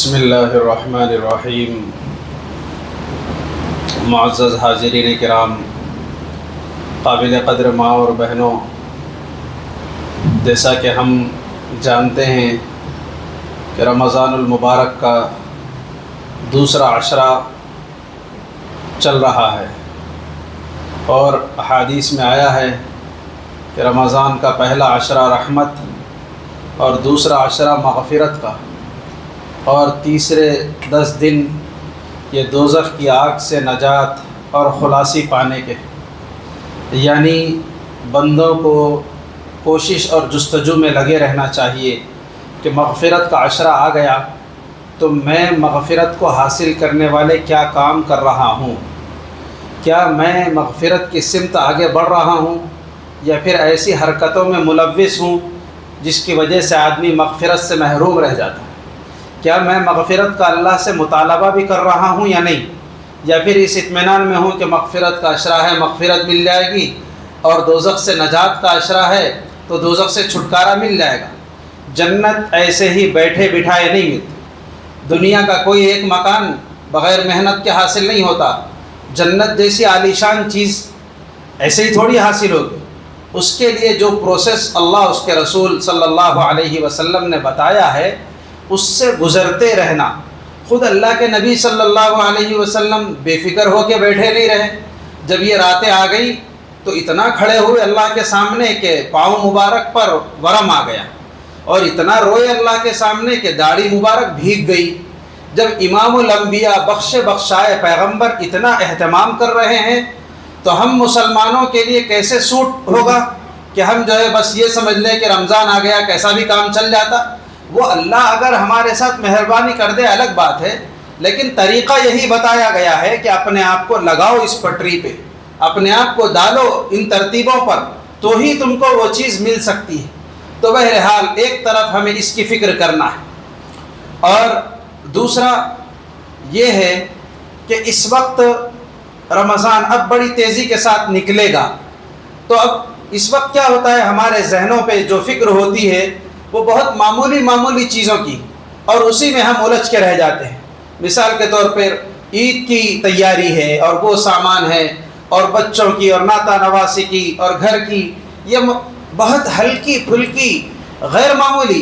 بسم اللہ الرحمن الرحیم۔ معزز حاضرین کرام، قابل قدر ماں اور بہنوں، جیسا کہ ہم جانتے ہیں کہ رمضان المبارک کا دوسرا عشرہ چل رہا ہے، اور احادیث میں آیا ہے کہ رمضان کا پہلا عشرہ رحمت اور دوسرا عشرہ مغفرت کا، اور تیسرے 10 دن یہ دوزخ کی آگ سے نجات اور خلاصی پانے کے، یعنی بندوں کو کوشش اور جستجو میں لگے رہنا چاہیے کہ مغفرت کا عشرہ آ گیا تو میں مغفرت کو حاصل کرنے والے کیا کام کر رہا ہوں، کیا میں مغفرت کی سمت آگے بڑھ رہا ہوں یا پھر ایسی حرکتوں میں ملوث ہوں جس کی وجہ سے آدمی مغفرت سے محروم رہ جاتا ہے، کیا میں مغفرت کا اللہ سے مطالبہ بھی کر رہا ہوں یا نہیں، یا پھر اس اطمینان میں ہوں کہ مغفرت کا عشرہ ہے مغفرت مل جائے گی، اور دوزخ سے نجات کا عشرہ ہے تو دوزخ سے چھٹکارا مل جائے گا۔ جنت ایسے ہی بیٹھے بٹھائے نہیں ملتی، دنیا کا کوئی ایک مکان بغیر محنت کے حاصل نہیں ہوتا، جنت جیسی عالیشان چیز ایسے ہی تھوڑی حاصل ہوگی، اس کے لیے جو پروسیس اللہ اس کے رسول صلی اللہ علیہ وسلم نے بتایا ہے اس سے گزرتے رہنا۔ خود اللہ کے نبی صلی اللہ علیہ وسلم بے فکر ہو کے بیٹھے نہیں رہے، جب یہ راتیں آ گئی تو اتنا کھڑے ہوئے اللہ کے سامنے کہ پاؤں مبارک پر ورم آ گیا، اور اتنا روئے اللہ کے سامنے کہ داڑھی مبارک بھیگ گئی۔ جب امام الانبیاء بخشائے پیغمبر اتنا اہتمام کر رہے ہیں تو ہم مسلمانوں کے لیے کیسے سوٹ ہوگا کہ ہم جو ہے بس یہ سمجھ لیں کہ رمضان آ گیا کیسا بھی کام چل جاتا۔ وہ اللہ اگر ہمارے ساتھ مہربانی کر دے الگ بات ہے، لیکن طریقہ یہی بتایا گیا ہے کہ اپنے آپ کو لگاؤ اس پٹری پہ، اپنے آپ کو ڈالو ان ترتیبوں پر، تو ہی تم کو وہ چیز مل سکتی ہے۔ تو بہرحال ایک طرف ہمیں اس کی فکر کرنا ہے، اور دوسرا یہ ہے کہ اس وقت رمضان اب بڑی تیزی کے ساتھ نکلے گا، تو اب اس وقت کیا ہوتا ہے، ہمارے ذہنوں پہ جو فکر ہوتی ہے وہ بہت معمولی چیزوں کی، اور اسی میں ہم الجھ کے رہ جاتے ہیں۔ مثال کے طور پر عید کی تیاری ہے اور وہ سامان ہے، اور بچوں کی اور ناتا نواسی کی اور گھر کی، یہ بہت ہلکی پھلکی غیر معمولی،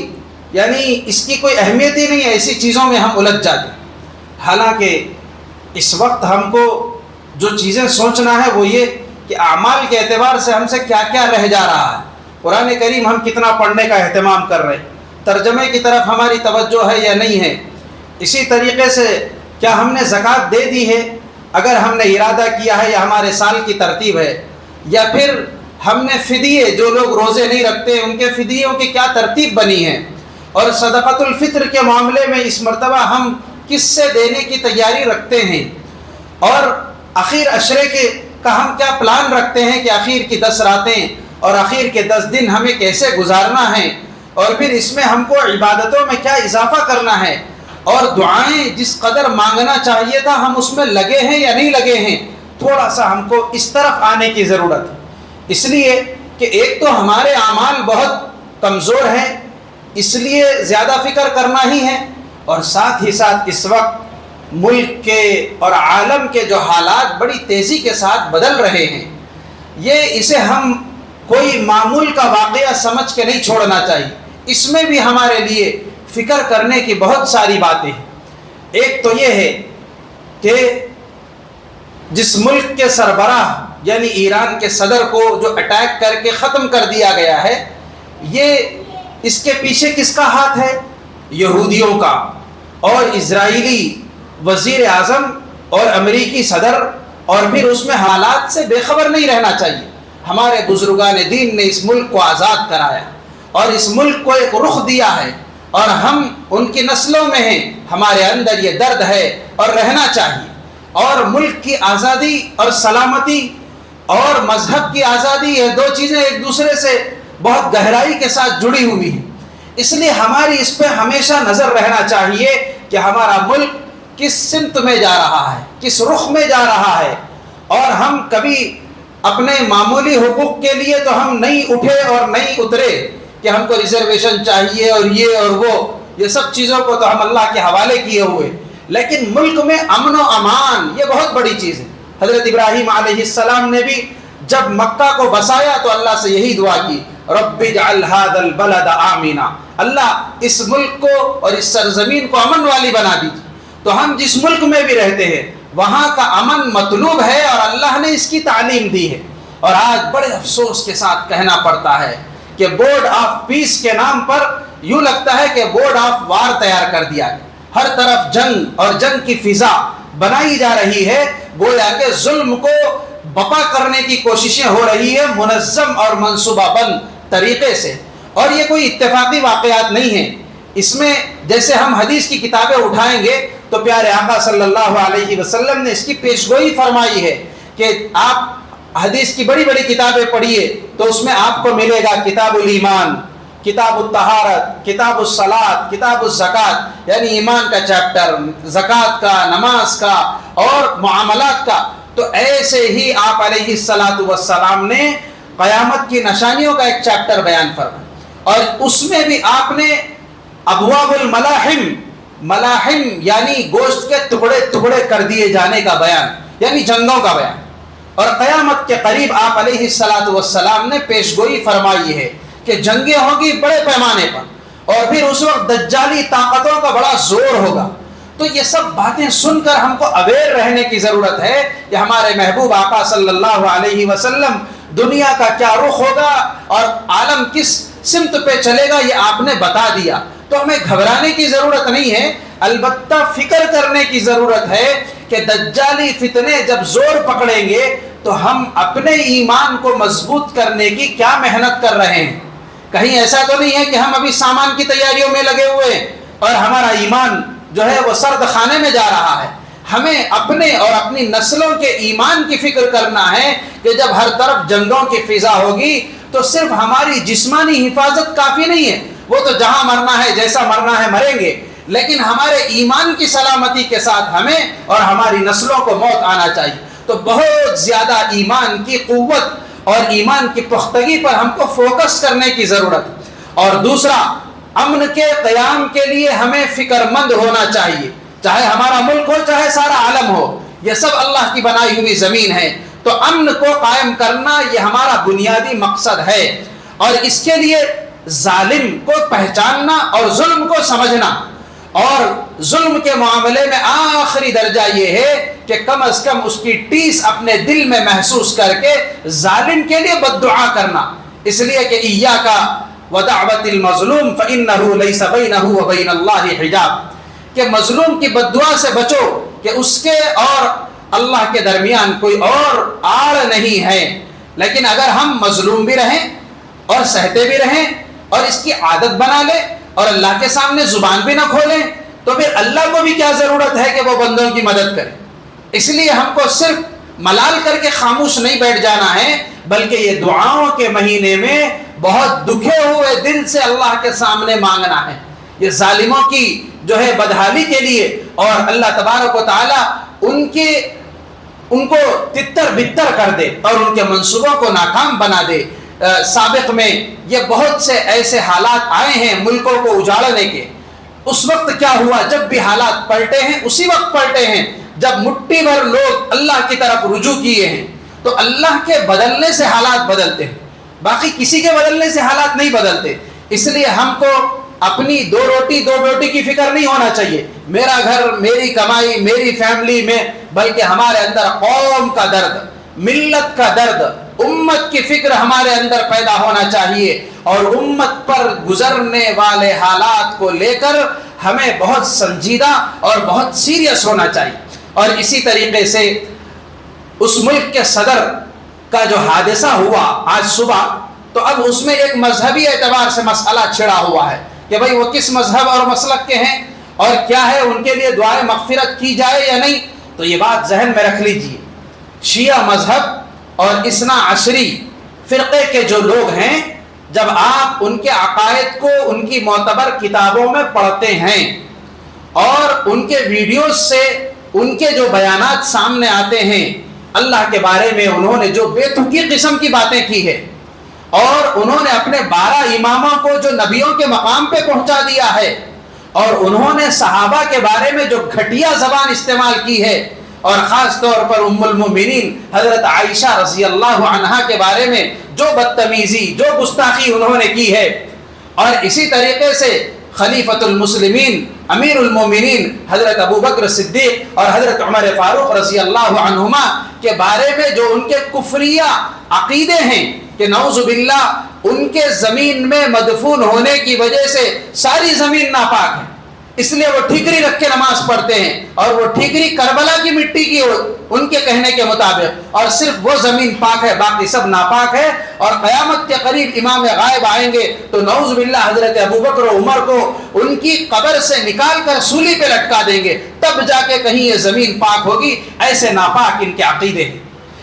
یعنی اس کی کوئی اہمیت ہی نہیں ہے، ایسی چیزوں میں ہم الجھ جاتے ہیں۔ حالانکہ اس وقت ہم کو جو چیزیں سوچنا ہے وہ یہ کہ اعمال کے اعتبار سے ہم سے کیا کیا رہ جا رہا ہے، قرآن کریم ہم کتنا پڑھنے کا اہتمام کر رہے ہیں، ترجمے کی طرف ہماری توجہ ہے یا نہیں ہے، اسی طریقے سے کیا ہم نے زکوٰۃ دے دی ہے اگر ہم نے ارادہ کیا ہے یا ہمارے سال کی ترتیب ہے، یا پھر ہم نے فدیے، جو لوگ روزے نہیں رکھتے ان کے فدیوں کی کیا ترتیب بنی ہے، اور صدقۃ الفطر کے معاملے میں اس مرتبہ ہم کس سے دینے کی تیاری رکھتے ہیں، اور اخیر عشرے کا ہم کیا پلان رکھتے ہیں کہ اخیر کی 10 راتیں اور اخیر کے 10 دن ہمیں کیسے گزارنا ہے، اور پھر اس میں ہم کو عبادتوں میں کیا اضافہ کرنا ہے، اور دعائیں جس قدر مانگنا چاہیے تھا ہم اس میں لگے ہیں یا نہیں لگے ہیں۔ تھوڑا سا ہم کو اس طرف آنے کی ضرورت ہے، اس لیے کہ ایک تو ہمارے اعمال بہت کمزور ہیں، اس لیے زیادہ فکر کرنا ہی ہے، اور ساتھ ہی ساتھ اس وقت ملک کے اور عالم کے جو حالات بڑی تیزی کے ساتھ بدل رہے ہیں، اسے ہم کوئی معمول کا واقعہ سمجھ کے نہیں چھوڑنا چاہیے، اس میں بھی ہمارے لیے فکر کرنے کی بہت ساری باتیں ہیں۔ ایک تو یہ ہے کہ جس ملک کے سربراہ یعنی ایران کے صدر کو جو اٹیک کر کے ختم کر دیا گیا ہے، اس کے پیچھے کس کا ہاتھ ہے؟ یہودیوں کا، اور اسرائیلی وزیر اعظم اور امریکی صدر، اور پھر اس میں حالات سے بے خبر نہیں رہنا چاہیے۔ ہمارے بزرگان دین نے اس ملک کو آزاد کرایا اور اس ملک کو ایک رخ دیا ہے، اور ہم ان کی نسلوں میں ہیں، ہمارے اندر یہ درد ہے اور رہنا چاہیے، اور ملک کی آزادی اور سلامتی اور مذہب کی آزادی، یہ دو چیزیں ایک دوسرے سے بہت گہرائی کے ساتھ جڑی ہوئی ہیں، اس لیے ہماری اس پہ ہمیشہ نظر رہنا چاہیے کہ ہمارا ملک کس سمت میں جا رہا ہے، کس رخ میں جا رہا ہے، اور ہم کبھی اپنے معمولی حقوق کے لیے تو ہم نہیں اٹھے اور نہیں اترے کہ ہم کو ریزرویشن چاہیے اور یہ اور وہ، یہ سب چیزوں کو تو ہم اللہ کے حوالے کیے ہوئے، لیکن ملک میں امن و امان یہ بہت بڑی چیز ہے۔ حضرت ابراہیم علیہ السلام نے بھی جب مکہ کو بسایا تو اللہ سے یہی دعا کی، رب اجعل ھذا البلد آمنا، اللہ اس ملک کو اور اس سرزمین کو امن والی بنا دیجیے۔ تو ہم جس ملک میں بھی رہتے ہیں وہاں کا امن مطلوب ہے اور اللہ نے اس کی تعلیم دی ہے۔ اور آج بڑے افسوس کے ساتھ کہنا پڑتا ہے کہ بورڈ آف پیس کے نام پر یوں لگتا ہے کہ بورڈ آف وار تیار کر دیا گیا، ہر طرف جنگ اور جنگ کی فضا بنائی جا رہی ہے، گویا کہ ظلم کو بپا کرنے کی کوششیں ہو رہی ہے منظم اور منصوبہ بند طریقے سے۔ اور یہ کوئی اتفاقی واقعات نہیں ہیں، اس میں جیسے ہم حدیث کی کتابیں اٹھائیں گے تو پیارے آقا صلی اللہ علیہ وسلم نے اس کی پیشگوئی فرمائی ہے کہ آپ حدیث کی بڑی بڑی کتابیں پڑھیے تو اس میں آپ کو ملے گا کتاب الایمان، کتاب الطہارت، کتاب الصلاۃ، کتاب الزکوٰۃ، یعنی ایمان کا چیپٹر، زکوٰۃ کا، نماز کا اور معاملات کا۔ تو ایسے ہی آپ علیہ الصلاۃ والسلام نے قیامت کی نشانیوں کا ایک چیپٹر بیان فرمایا، اور اس میں بھی آپ نے ابواب الملاحم، ملاحم یعنی گوشت کے ٹکڑے ٹکڑے کر دیے جانے کا بیان، یعنی جنگوں کا بیان، اور قیامت کے قریب آپ علیہ الصلاۃ والسلام نے پیشگوئی فرمائی ہے کہ جنگیں ہوگی بڑے پیمانے پر، اور پھر اس وقت دجالی طاقتوں کا بڑا زور ہوگا۔ تو یہ سب باتیں سن کر ہم کو اویئر رہنے کی ضرورت ہے کہ ہمارے محبوب آقا صلی اللہ علیہ وسلم دنیا کا کیا رخ ہوگا اور عالم کس سمت پہ چلے گا یہ آپ نے بتا دیا۔ تو ہمیں گھبرانے کی ضرورت نہیں ہے، البتہ فکر کرنے کی ضرورت ہے کہ دجالی فتنے جب زور پکڑیں گے تو ہم اپنے ایمان کو مضبوط کرنے کی کیا محنت کر رہے ہیں۔ کہیں ایسا تو نہیں ہے کہ ہم ابھی سامان کی تیاریوں میں لگے ہوئے ہیں اور ہمارا ایمان جو ہے وہ سرد خانے میں جا رہا ہے۔ ہمیں اپنے اور اپنی نسلوں کے ایمان کی فکر کرنا ہے کہ جب ہر طرف جنگوں کی فضا ہوگی تو صرف ہماری جسمانی حفاظت کافی نہیں ہے، وہ تو جہاں مرنا ہے جیسا مرنا ہے مریں گے، لیکن ہمارے ایمان کی سلامتی کے ساتھ ہمیں اور ہماری نسلوں کو موت آنا چاہیے۔ تو بہت زیادہ ایمان کی قوت اور ایمان کی پختگی پر ہم کو فوکس کرنے کی ضرورت ہے۔ اور دوسرا، امن کے قیام کے لیے ہمیں فکر مند ہونا چاہیے، چاہے ہمارا ملک ہو چاہے سارا عالم ہو، یہ سب اللہ کی بنائی ہوئی زمین ہے، تو امن کو قائم کرنا یہ ہمارا بنیادی مقصد ہے۔ اور اس کے لیے ظالم کو پہچاننا اور ظلم کو سمجھنا، اور ظلم کے معاملے میں آخری درجہ یہ ہے کہ کم از کم اس کی ٹیس اپنے دل میں محسوس کر کے ظالم کے لیے بد دعا کرنا، اس لیے کہ ایاک ودعوت المظلوم فإنہ لیس بینہ وبین اللہ حجاب، کہ مظلوم کی بد دعا سے بچو کہ اس کے اور اللہ کے درمیان کوئی اور آڑ نہیں ہے۔ لیکن اگر ہم مظلوم بھی رہیں اور سہتے بھی رہیں اور اس کی عادت بنا لیں اور اللہ کے سامنے زبان بھی نہ کھولیں تو پھر اللہ کو بھی کیا ضرورت ہے کہ وہ بندوں کی مدد کرے۔ اس لیے ہم کو صرف ملال کر کے خاموش نہیں بیٹھ جانا ہے، بلکہ یہ دعاؤں کے مہینے میں بہت دکھے ہوئے دل سے اللہ کے سامنے مانگنا ہے، یہ ظالموں کی جو ہے بدحالی کے لیے، اور اللہ تبارک و تعالی ان کو تتر بتر کر دے اور ان کے منصوبوں کو ناکام بنا دے۔ سابق میں یہ بہت سے ایسے حالات آئے ہیں ملکوں کو اجاڑنے کے، اس وقت کیا ہوا؟ جب بھی حالات پلٹے ہیں اسی وقت پلٹے ہیں جب مٹھی بھر لوگ اللہ کی طرف رجوع کیے ہیں۔ تو اللہ کے بدلنے سے حالات بدلتے ہیں، باقی کسی کے بدلنے سے حالات نہیں بدلتے۔ اس لیے ہم کو اپنی دو روٹی کی فکر نہیں ہونا چاہیے، میرا گھر، میری کمائی، میری فیملی میں، بلکہ ہمارے اندر قوم کا درد، ملت کا درد، امت کی فکر ہمارے اندر پیدا ہونا چاہیے، اور امت پر گزرنے والے حالات کو لے کر ہمیں بہت سنجیدہ اور بہت سیریس ہونا چاہیے۔ اور اسی طریقے سے اس ملک کے صدر کا جو حادثہ ہوا آج صبح، تو اب اس میں ایک مذہبی اعتبار سے مسئلہ چھڑا ہوا ہے کہ بھئی وہ کس مذہب اور مسلک کے ہیں اور کیا ہے، ان کے لیے دعائے مغفرت کی جائے یا نہیں۔ تو یہ بات ذہن میں رکھ لیجئے، شیعہ مذہب اور اثنا عشری فرقے کے جو لوگ ہیں، جب آپ ان کے عقائد کو ان کی معتبر کتابوں میں پڑھتے ہیں اور ان کے ویڈیوز سے ان کے جو بیانات سامنے آتے ہیں، اللہ کے بارے میں انہوں نے جو بے تکی قسم کی باتیں کی ہے، اور انہوں نے اپنے 12 اماموں کو جو نبیوں کے مقام پہ پہنچا دیا ہے، اور انہوں نے صحابہ کے بارے میں جو گھٹیا زبان استعمال کی ہے، اور خاص طور پر ام المؤمنین حضرت عائشہ رضی اللہ عنہا کے بارے میں جو بدتمیزی، جو گستاخی انہوں نے کی ہے، اور اسی طریقے سے خلیفۃ المسلمین امیر المومنین حضرت ابو بکر صدیق اور حضرت عمر فاروق رضی اللہ عنہما کے بارے میں جو ان کے کفریہ عقیدے ہیں کہ نعوذ باللہ ان کے زمین میں مدفون ہونے کی وجہ سے ساری زمین ناپاک ہے، اس لیے وہ ٹھیکری رکھ کے نماز پڑھتے ہیں، اور وہ ٹھیکری کربلا کی مٹی کی ان کے کہنے کے مطابق، اور صرف وہ زمین پاک ہے باقی سب ناپاک ہے، اور قیامت کے قریب امام غائب آئیں گے تو نعوذ باللہ حضرت ابو بکر و عمر کو ان کی قبر سے نکال کر سولی پہ لٹکا دیں گے، تب جا کے کہیں یہ زمین پاک ہوگی۔ ایسے ناپاک ان کے عقیدے ہیں،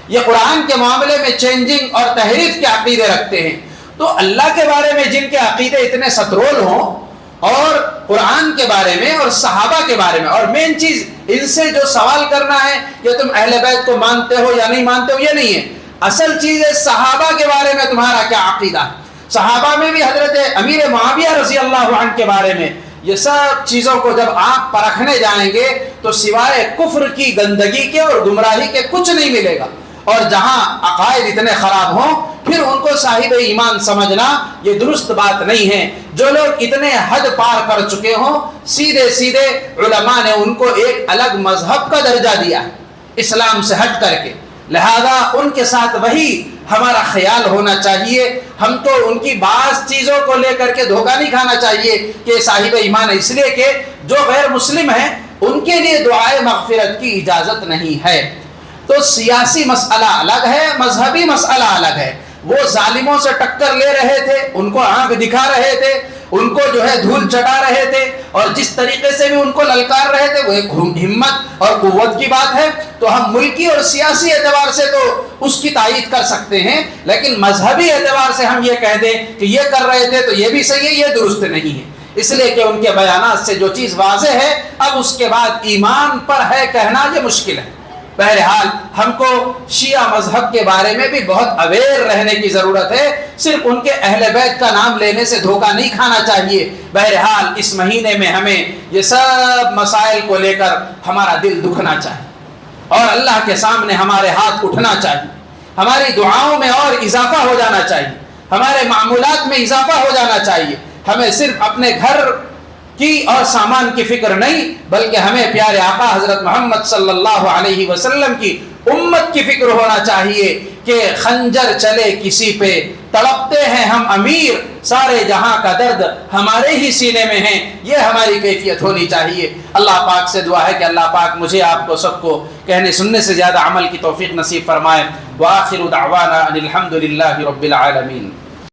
یہ قرآن کے معاملے میں چینجنگ اور تحریف کے عقیدے رکھتے ہیں۔ تو اللہ کے بارے میں جن کے عقیدے اتنے سطرول ہوں، اور قرآن کے بارے میں اور صحابہ کے بارے میں، اور مین چیز ان سے جو سوال کرنا ہے کہ تم اہل بیت کو مانتے ہو یا نہیں مانتے ہو، یہ نہیں ہے، اصل چیز ہے صحابہ کے بارے میں تمہارا کیا عقیدہ ہے۔ صحابہ میں بھی حضرت امیر معاویہ رضی اللہ عنہ کے بارے میں یہ سب چیزوں کو جب آپ پرکھنے جائیں گے تو سوائے کفر کی گندگی کے اور گمراہی کے کچھ نہیں ملے گا، اور جہاں عقائد اتنے خراب ہوں پھر ان کو صاحب ایمان سمجھنا یہ درست بات نہیں ہے۔ جو لوگ اتنے حد پار کر چکے ہوں، سیدھے سیدھے علماء نے ان کو ایک الگ مذہب کا درجہ دیا ہے اسلام سے ہٹ کر کے، لہذا ان کے ساتھ وہی ہمارا خیال ہونا چاہیے۔ ہم تو ان کی بعض چیزوں کو لے کر کے دھوکہ نہیں کھانا چاہیے کہ صاحب ایمان ہے، اس لیے کہ جو غیر مسلم ہیں ان کے لیے دعائے مغفرت کی اجازت نہیں ہے۔ تو سیاسی مسئلہ الگ ہے، مذہبی مسئلہ الگ ہے۔ وہ ظالموں سے ٹکر لے رہے تھے، ان کو آنکھ دکھا رہے تھے، ان کو جو ہے دھول چٹا رہے تھے، اور جس طریقے سے بھی ان کو للکار رہے تھے وہ ایک ہمت اور قوت کی بات ہے۔ تو ہم ملکی اور سیاسی اعتبار سے تو اس کی تائید کر سکتے ہیں، لیکن مذہبی اعتبار سے ہم یہ کہہ دیں کہ یہ کر رہے تھے تو یہ بھی صحیح ہے، یہ درست نہیں ہے، اس لیے کہ ان کے بیانات سے جو چیز واضح ہے، اب اس کے بعد ایمان پر ہے کہنا یہ مشکل ہے۔ بہرحال ہم کو شیعہ مذہب کے بارے میں بھی بہت اویئر رہنے کی ضرورت ہے، صرف ان کے اہل بیت کا نام لینے سے دھوکہ نہیں کھانا چاہیے۔ بہرحال اس مہینے میں ہمیں یہ سب مسائل کو لے کر ہمارا دل دکھنا چاہیے، اور اللہ کے سامنے ہمارے ہاتھ اٹھنا چاہیے، ہماری دعاؤں میں اور اضافہ ہو جانا چاہیے، ہمارے معمولات میں اضافہ ہو جانا چاہیے۔ ہمیں صرف اپنے گھر کی اور سامان کی فکر نہیں، بلکہ ہمیں پیارے آقا حضرت محمد صلی اللہ علیہ وسلم کی امت کی فکر ہونا چاہیے کہ خنجر چلے کسی پہ تڑپتے ہیں ہم امیر، سارے جہاں کا درد ہمارے ہی سینے میں ہے، یہ ہماری کیفیت ہونی چاہیے۔ اللہ پاک سے دعا ہے کہ اللہ پاک مجھے آپ کو سب کو کہنے سننے سے زیادہ عمل کی توفیق نصیب فرمائے۔ وآخر دعوانا ان الحمد للہ رب العالمین۔